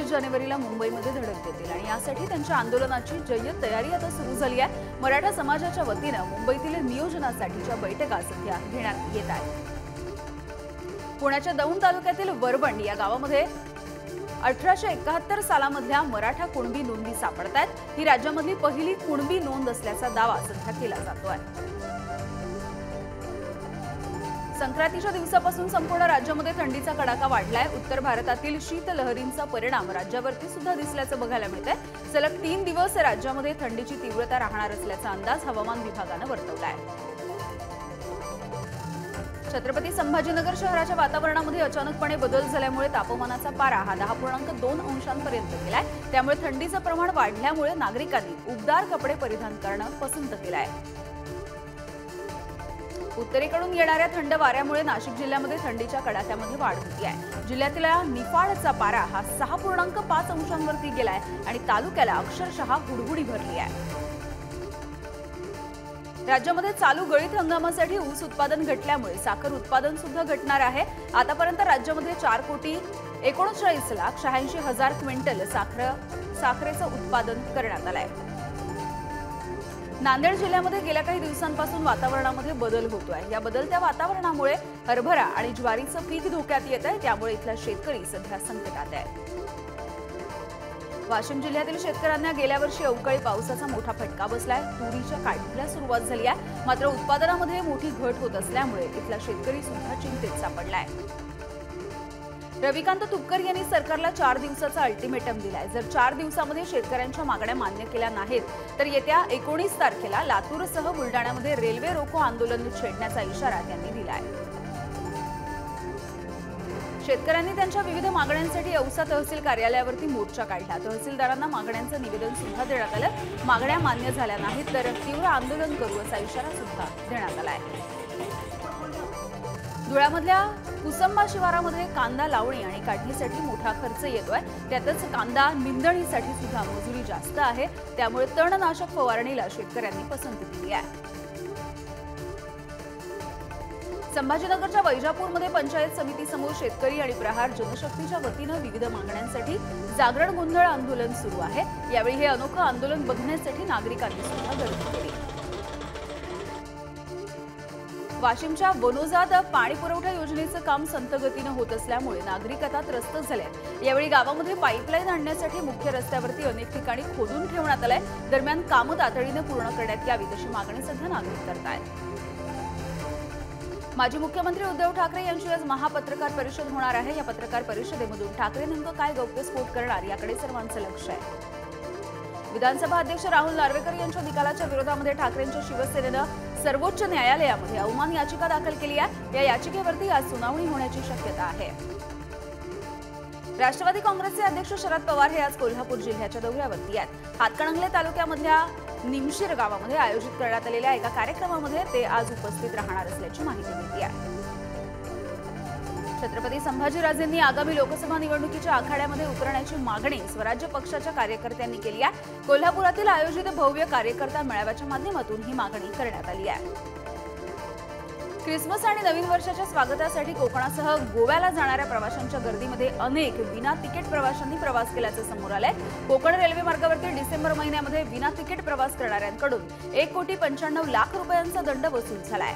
26 जानेवारीला मुंबईमध्ये धडक देतील आणि यासाठी त्यांच्या आंदोलनाची जय्यत तयारी आता सुरू झाली आहे। मराठा समाजाच्या वतीने मुंबईतील नियोजनासाठीच्या बैठका सध्या घेण्यात येत आहेत। पुण्याच्या दौंड तालुक्यातील वरवंड या गावामध्ये 1871 सालामधल्या मराठा कुणबी नोंदी सापडतात। ही राज्यामधली पहिली कुणबी नोंद असल्याचा दावा सध्या केला जातोय। संक्रांतीच्या दिवसापासून संपूर्ण राज्यामध्ये थंडीचा कडाका वाढलाय। उत्तर भारतातील शीतलहरींचा परिणाम राज्यावरती सुद्धा दिसल्याचं बघायला मिळतंय। सलग 3 दिवस राज्यामध्ये थंडीची तीव्रता राहणार असल्याचा अंदाज हवामान विभागानं वर्तवलाय। छत्रपती संभाजीनगर शहराच्या वातावरणामध्ये अचानकपणे बदल झाल्यामुळे तापमानाचा पारा हा 10.2 अंशांपर्यंत गेलाय। त्यामुळे थंडीचं प्रमाण वाढल्यामुळे नागरिकांनी उबदार कपडे परिधान करणं पसंत केलंय। उत्तरेकडून येणाऱ्या थंड वाऱ्यामुळे नाशिक जिल्ह्यामध्ये थंडीच्या कडाक्यामध्ये वाढ होती आहे। जिल्ह्यातल्या निफाडचा पारा हा 6.5 अंशांवरती गेलाय आणि तालुक्याला अक्षरशः हुडहुडी भरली आहे। राज्यामध्ये चालू गळीत हंगामासाठी ऊस उत्पादन घटल्यामुळे साखर उत्पादन सुद्धा घटणार आहे। आतापर्यंत राज्यामध्ये 4,39,86,000 क्विंटल साखरेचं उत्पादन करण्यात आलंय। नांदेड जिल्ह्यामध्ये गेल्या काही दिवसांपासून वातावरणामध्ये बदल होतोय। या बदलत्या वातावरणामुळे हरभरा आणि ज्वारीचं पीक धोक्यात येत आहे। त्यामुळे इथला शेतकरी सध्या संकटात आहे। वाशिम जिल्ह्यातील शेतकऱ्यांना गेल्या वर्षी अवकाळी पावसाचा मोठा फटका बसलाय। तुरीच्या काढणीला सुरुवात झाली आहे, मात्र उत्पादनामध्ये मोठी घट होत असल्यामुळे इथला शेतकरी सुद्धा चिंतेत सापडलाय। रविकांत तुपकर यांनी सरकारला 4 दिवसाचा अल्टिमेटम दिलाय। जर 4 दिवसामध्ये शेतकऱ्यांच्या मागण्या मान्य केल्या नाहीत तर येत्या 19 तारखेला लातूरसह बुलडाण्यामध्ये रेल्वे रोको आंदोलन छेडण्याचा इशारा त्यांनी दिलाय। शेतकऱ्यांनी त्यांच्या विविध मागण्यांसाठी औसा तहसील कार्यालयावरती मोर्चा काढला। तहसीलदारांना मागण्यांचं निवेदन सुद्धा देण्यात आलं। मागण्या मान्य झाल्या नाहीत तर तीव्र आंदोलन करू असा इशारा सुद्धा देण्यात आलाय। धुळ्यामधल्या कुसंबा शिवारामध्ये कांदा लावणी आणि काढणीसाठी मोठा खर्च येतोय। त्यातच कांदा निंदणीसाठी सुद्धा मजुरी जास्त आहे। त्यामुळे तणनाशक फवारणीला शेतकऱ्यांनी पसंती दिली आहे। संभाजीनगरच्या वैजापूरमध्ये पंचायत समितीसमोर शेतकरी आणि प्रहार जनशक्तीच्या वतीनं विविध मागण्यांसाठी जागरण गोंधळ आंदोलन सुरू आहे। यावेळी हे अनोखं आंदोलन बघण्यासाठी नागरिकांनी सुद्धा गर्दी केली। वाशिमच्या वनोजात पाणी पुरवठा योजनेचं काम संथ गतीनं होत असल्यामुळे नागरिक आता त्रस्त झाले। यावेळी गावामध्ये पाईपलाईन आणण्यासाठी मुख्य रस्त्यावरती अनेक ठिकाणी खोदून ठेवण्यात आलंय। दरम्यान कामं तातडीनं पूर्ण करण्यात यावीत अशी मागणी सध्या नागरिक करतायत। माजी मुख्यमंत्री उद्धव ठाकरे यांची आज महापत्रकार परिषद होणार आहे। या पत्रकार परिषदेमधून ठाकरे नेमकं काय गौप्यस्फोट करणार याकडे सर्वांचं लक्ष आहे। विधानसभा अध्यक्ष राहुल नार्वेकर यांच्या निकालाच्या विरोधामध्ये ठाकरेंच्या शिवसेनेनं सर्वोच्च न्यायालयामध्ये अवमान याचिका दाखल केली आहे। या याचिकेवरती आज सुनावणी होण्याची शक्यता आहे। राष्ट्रवादी काँग्रेसचे अध्यक्ष शरद पवार हे आज कोल्हापूर जिल्ह्याच्या दौऱ्यावरती आहेत। हातकणंगले तालुक्यामधल्या निमशीर गावामध्ये आयोजित करण्यात आलेल्या एका कार्यक्रमामध्ये ते आज उपस्थित राहणार असल्याची माहिती मिळते आहे। छत्रपती संभाजीराजेंनी आगामी लोकसभा निवडणुकीच्या आखाड्यामध्ये उतरण्याची मागणी स्वराज्य पक्षाच्या कार्यकर्त्यांनी केली आहे। कोल्हापुरातील आयोजित भव्य कार्यकर्ता मेळाव्याच्या माध्यमातून ही मागणी करण्यात आली आहे। ख्रिसमस आणि नवीन वर्षाच्या स्वागतासाठी कोकणासह गोव्याला जाणाऱ्या प्रवाशांच्या गर्दीमध्ये अनेक विना तिकीट प्रवाशांनी प्रवास केल्याचं समोर आलंय। कोकण रेल्वे मार्गावरती डिसेंबर महिन्यामध्ये विना तिकीट प्रवास करणाऱ्यांकडून 1,95,00,000 रुपयांचा दंड वसूल झालाय।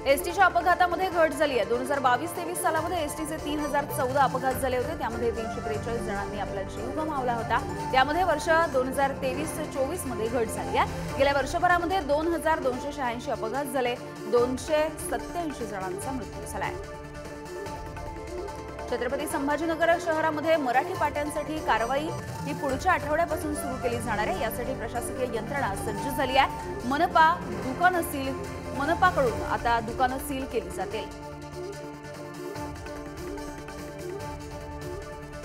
एसटीच्या अपघातामध्ये घट झाली आहे। 2022-23 सालामध्ये एसटीचे 3,014 अपघात झाले होते। त्यामध्ये 343 जणांनी आपला जीव गमावला होता। त्यामध्ये वर्ष 2023-24 मध्ये घट झाली आहे। गेल्या वर्षभरामध्ये 2,286 अपघात झाले। 287 जणांचा मृत्यू झालाय। छत्रपती संभाजीनगर शहरामध्ये मराठी पाट्यांसाठी कारवाई ही पुढच्या आठवड्यापासून सुरू केली जाणार आहे। यासाठी प्रशासकीय यंत्रणा सज्ज झाली आहे। मनपाकडून आता दुकानं सील केली जातील।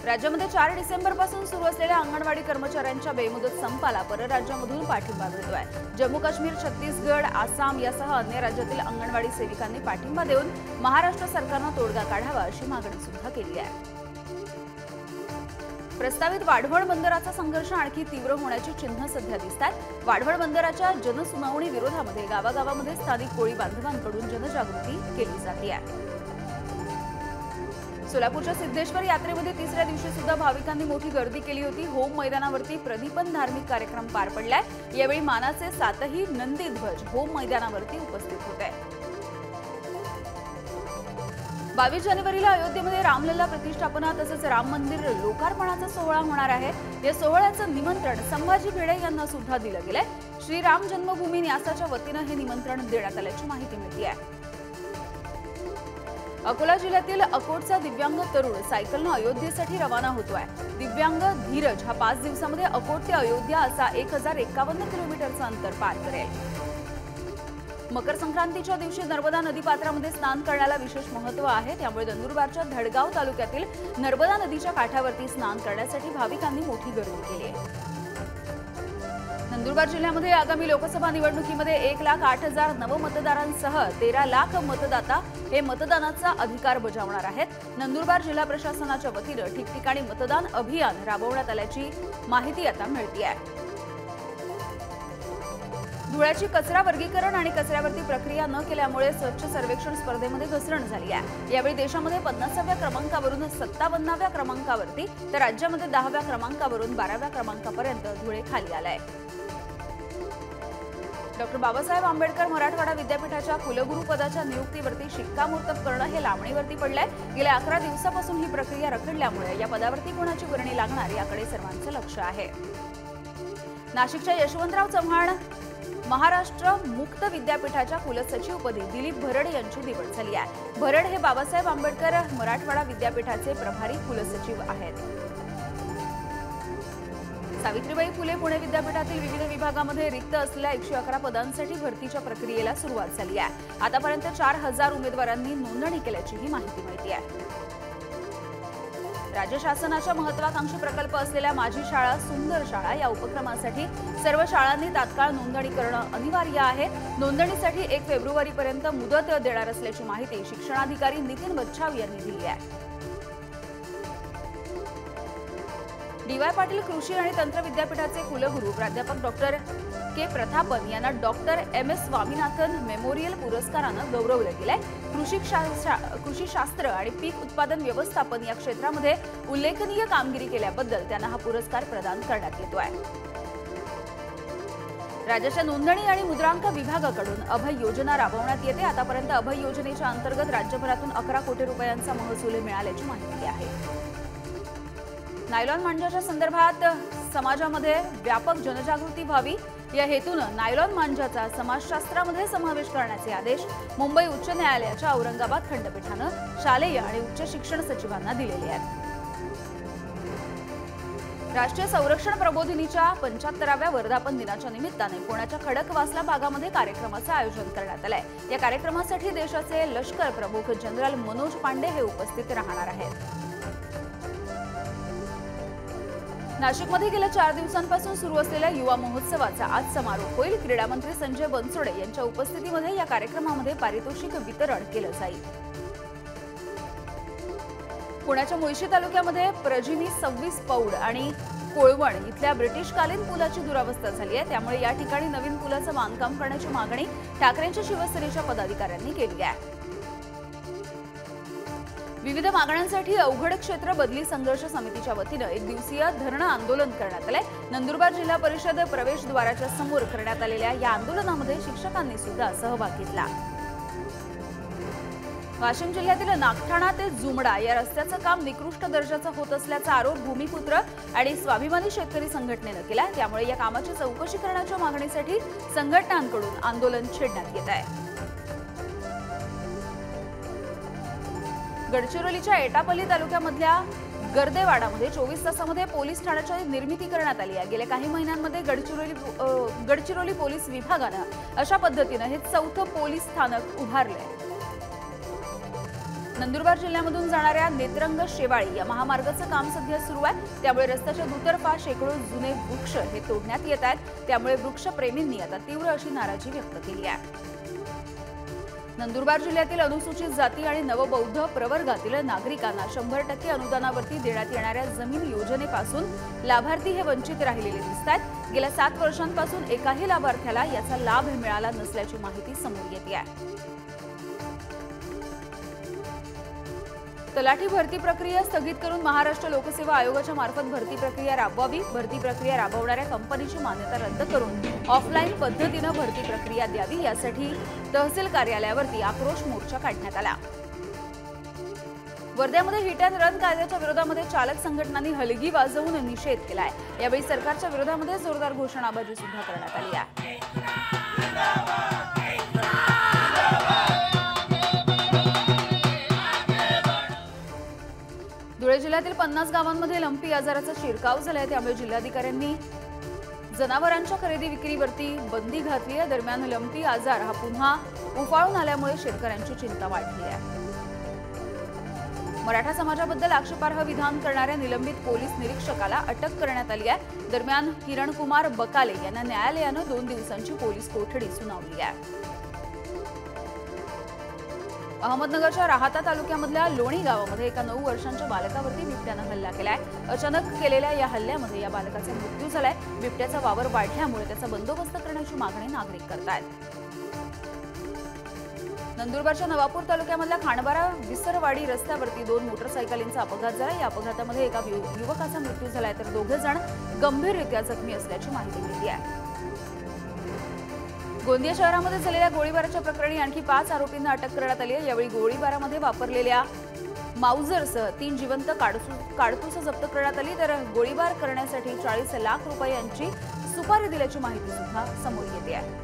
राज्यामध्ये 4 डिसेंबरपासून सुरू असलेल्या अंगणवाडी कर्मचाऱ्यांच्या बेमुदत संपाला परराज्यामधून पाठिंबा मिळतोय। जम्मू काश्मीर, छत्तीसगड, आसाम यासह अन्य राज्यातील अंगणवाडी सेविकांनी पाठिंबा देऊन महाराष्ट्र सरकारनं तोडगा काढावा अशी मागणी सुद्धा केली आहे। प्रस्तावित वाढवण बंदराचा संघर्ष आणखी तीव्र होण्याची चिन्ह सध्या दिसतात। वाढवण बंदराच्या जनसुनावणी विरोधामध्ये गावागावामध्ये स्थानिक कोळी बांधवांकडून जनजागृती केली जाते आहे। सोलापूरच्या सिद्धेश्वर यात्रेमध्ये तिसऱ्या दिवशी सुद्धा भाविकांनी मोठी गर्दी केली होती। होम मैदानावरती प्रदीपन धार्मिक कार्यक्रम पार पडलाय। यावेळी मानाचे 7ही नंदी ध्वज होम मैदानावरती उपस्थित होते। 22 जानेवारीला अयोध्येमध्ये रामलल्ला प्रतिष्ठापना तसेच राम मंदिर लोकार्पणाचा सोहळा होणार आहे। या सोहळ्याचं निमंत्रण संभाजी भिडे यांना सुद्धा दिलं गेलंय। श्रीराम जन्मभूमी न्यासाच्या वतीनं हे निमंत्रण देण्यात आल्याची माहिती मिळते आहे। अकोला जिल्ह्यातील अकोटचा दिव्यांग तरुण सायकलनं अयोध्येसाठी रवाना होतोय। दिव्यांग धीरज हा 5 दिवसांमध्ये अकोट ते अयोध्या असा 1051 किलोमीटरचं अंतर पार करेल। मकर संक्रांतीच्या दिवशी नर्मदा नदीपात्रामध्ये स्नान करण्याला विशेष महत्त्व आहे। त्यामुळे नंदुरबारच्या धडगाव तालुक्यातील नर्मदा नदीच्या काठावरती स्नान करण्यासाठी भाविकांनी मोठी गर्दी केली आहे। नंदुरबार जिल्ह्यामध्ये आगामी लोकसभा निवडणुकीमध्ये 1,08,000 नवमतदारांसह 13 लाख मतदाता हे मतदानाचा अधिकार बजावणार आहेत। नंदुरबार जिल्हा प्रशासनाच्या वतीनं ठिकठिकाणी मतदान अभियान राबवण्यात आल्याची माहिती आता मिळते आहे। धुळ्याची कचरा वर्गीकरण आणि कचऱ्यावरती प्रक्रिया न केल्यामुळे स्वच्छ सर्वेक्षण स्पर्धेमध्ये घसरण झाली आहे। यावेळी देशामध्ये 50व्या क्रमांकावरून 57व्या क्रमांकावरती तर राज्यामध्ये 10व्या क्रमांकावरून 12व्या क्रमांकापर्यंत धुळे खाली आलाय। डॉ. बाबासाहेब आंबेडकर मराठवाडा विद्यापीठाच्या कुलगुरू पदाच्या नियुक्तीवरती शिक्कामोर्तब करणं हे लांबणीवरती पडलंय। गेल्या 11 दिवसापासून ही प्रक्रिया रखडल्यामुळे या पदावरती कोणाची वर्णी लागणार याकडे सर्वांचं लक्ष आहे। नाशिकच्या यशवंतराव चव्हाण महाराष्ट्र मुक्त विद्यापीठाच्या कुलसचिवपदी दिलीप भरड यांची निवड झाली आहे। भरड हे बाबासाहेब आंबेडकर मराठवाडा विद्यापीठाचे प्रभारी कुलसचिव आहेत। सावित्रीबाई फुले पुणे विद्यापीठातील विविध विभागामध्ये रिक्त असलेल्या 111 पदांसाठी भरतीच्या प्रक्रियेला सुरुवात झाली आहे। आतापर्यंत 4000 उमेदवारांनी नोंदणी केल्याचीही माहिती मिळते आहे। राज्य शासनाच्या महत्वाकांक्षी प्रकल्प असलेल्या माझी शाळा सुंदर शाळा या उपक्रमासाठी सर्व शाळांनी तात्काळ नोंदणी करणं अनिवार्य आहे। नोंदणीसाठी 1 फेब्रुवारीपर्यंत मुदत देणार असल्याची माहिती शिक्षणाधिकारी नितीन बच्छाव यांनी दिली आहे। डी.वाय. पाटील कृषी आणि तंत्र विद्यापीठाचे कुलगुरू प्राध्यापक डॉक्टर के प्रतापन यांना डॉक्टर एम.एस. स्वामीनाथन मेमोरियल पुरस्कारानं गौरवलं गेलंय। कृषी शास्त्र आणि पीक उत्पादन व्यवस्थापन या क्षेत्रामध्ये उल्लेखनीय कामगिरी केल्याबद्दल त्यांना हा पुरस्कार प्रदान करण्यात येतोय। राज्याच्या नोंदणी आणि मुद्रांक विभागाकडून अभय योजना राबवण्यात येते। आतापर्यंत अभय योजनेच्या अंतर्गत राज्यभरातून 11 कोटी रुपयांचा महसूल मिळाल्याची माहिती आहे। नायलॉन मांजाच्या संदर्भात समाजामध्ये व्यापक जनजागृती व्हावी या हेतूनं नायलॉन मांजाचा समाजशास्त्रामध्ये समावेश करण्याचे आदेश मुंबई उच्च न्यायालयाच्या औरंगाबाद खंडपीठानं शालेय आणि उच्च शिक्षण सचिवांना दिलेले आहेत। राष्ट्रीय संरक्षण प्रबोधिनीच्या 75व्या वर्धापन दिनाच्या निमित्ताने पुण्याच्या खडकवासला भागामध्ये कार्यक्रमाचं आयोजन करण्यात आलंय। या कार्यक्रमासाठी देशाचे लष्कर प्रमुख जनरल मनोज पांडे हे उपस्थित राहणार आहेत। नाशिकमध्ये गेल्या 4 दिवसांपासून सुरू असलेल्या युवा महोत्सवाचा आज समारोप होईल। क्रीडा मंत्री संजय बनसोडे यांच्या उपस्थितीमध्ये या कार्यक्रमामध्ये पारितोषिक वितरण केलं जाईल। पुण्याच्या मुळशी तालुक्यामध्ये प्रजिनी 26 पौड आणि कोळवण इथल्या ब्रिटिशकालीन पुलाची दुरावस्था झाली आहे। त्यामुळे या ठिकाणी नवीन पुलाचं बांधकाम करण्याची मागणी ठाकरेंच्या शिवसेनेच्या पदाधिकाऱ्यांनी केली आहे। विविध मागण्यांसाठी अवघड क्षेत्र बदली संघर्ष समितीच्या वतीनं 1 दिवसीय धरणं आंदोलन करण्यात आलंय। नंदुरबार जिल्हा परिषद प्रवेशद्वाराच्या समोर करण्यात आलेल्या या आंदोलनामध्ये शिक्षकांनी सुद्धा सहभाग घेतला। वाशिम जिल्ह्यातील नागठाणा ते जुमडा या रस्त्याचं काम निकृष्ट दर्जाचं होत असल्याचा आरोप भूमिपुत्र आणि स्वाभिमानी शेतकरी संघटनेनं केला। त्यामुळे या कामाची चौकशी करण्याच्या मागणीसाठी संघटनांकडून आंदोलन छेडण्यात येत आहे। गडचिरोलीच्या एटापल्ली तालुक्यामधल्या गर्देवाडामध्ये 24 तासामध्ये पोलीस ठाण्याची निर्मिती करण्यात आली आहे। गेल्या काही महिन्यांमध्ये गडचिरोली पोलीस विभागानं अशा पद्धतीनं हे 4थं पोलीस स्थानक उभारलंय। नंदुरबार जिल्ह्यामधून जाणाऱ्या नेत्रंग शेवाळी या महामार्गाचं काम सध्या सुरू आहे। त्यामुळे रस्त्याच्या दुतर्फा शेकडो जुने वृक्ष हे तोडण्यात येत आहेत। त्यामुळे वृक्षप्रेमींनी आता तीव्र अशी नाराजी व्यक्त केली आहे। नंदुरबार जिल्ह्यातील अनुसूचित जाती आणि नवबौद्ध प्रवर्गातील नागरिकांना 100% अनुदानावरती देण्यात येणाऱ्या जमीन योजनेपासून लाभार्थी हे वंचित राहिलेले दिसतात। गेल्या 7 वर्षांपासून एकाही लाभार्थ्याला याचा लाभ मिळाला नसल्याची माहिती समोर येते आहे। तलाठी भरती प्रक्रिया स्थगित करून महाराष्ट्र लोकसेवा आयोगाच्या मार्फत भरती प्रक्रिया राबवावी, भरती प्रक्रिया राबवणाऱ्या कंपनीची मान्यता रद्द करून ऑफलाईन पद्धतीने भरती प्रक्रिया द्यावी, यासाठी तहसील कार्यालयावरती आक्रोश मोर्चा काढण्यात आला। वर्ध्यामध्ये हिट अँड रन कायद्याच्या विरोधामध्ये चालक संघटनांनी हलगी वाजवून निषेध केलाय। यावेळी सरकारच्या विरोधामध्ये जोरदार घोषणाबाजी सुद्धा करण्यात आली आहे। धुळे जिल्ह्यातील 50 गावांमध्ये लंपी आजाराचा शिरकाव झालाय, त्यामुळे जिल्हाधिकाऱ्यांनी जनावरांच्या खरेदी विक्रीवरती बंदी घातली आहे। दरम्यान लंपी आजार हा पुन्हा उफाळून आल्यामुळे शेतकऱ्यांची चिंता वाढली आहे। मराठा समाजाबद्दल आक्षेपार्ह विधान करणाऱ्या निलंबित पोलीस निरीक्षकाला अटक करण्यात आली आहे। दरम्यान किरणकुमार बकाले यांना न्यायालयानं 2 दिवसांची पोलीस कोठडी सुनावली आहे। अहमदनगरच्या राहाता तालुक्यामधल्या लोणी गावामध्ये एका 9 वर्षांच्या बालकावरती बिबट्यानं हल्ला केलाय। अचानक केलेल्या या हल्ल्यामध्ये या बालकाचा मृत्यू झालाय। बिबट्याचा वावर वाढल्यामुळे त्याचा बंदोबस्त करण्याची मागणी नागरिक करतायत। नंदुरबारच्या नवापूर तालुक्यामधल्या खांडबारा विसरवाडी रस्त्यावरती 2 मोटरसायकलींचा अपघात झाला। या अपघातामध्ये एका युवकाचा मृत्यू झालाय, तर 2 जण गंभीररित्या जखमी असल्याची माहिती मिळते आहे। गोंदिया शहरामध्ये झालेल्या गोळीबाराच्या प्रकरणी आणखी 5 आरोपींना अटक करण्यात आली आहे। यावेळी गोळीबारामध्ये वापरलेल्या माउजरसह 3 जिवंत काडतूस जप्त करण्यात आली, तर गोळीबार करण्यासाठी 40 लाख रुपयांची सुपारी दिल्याची माहिती सुद्धा समोर येते आहे।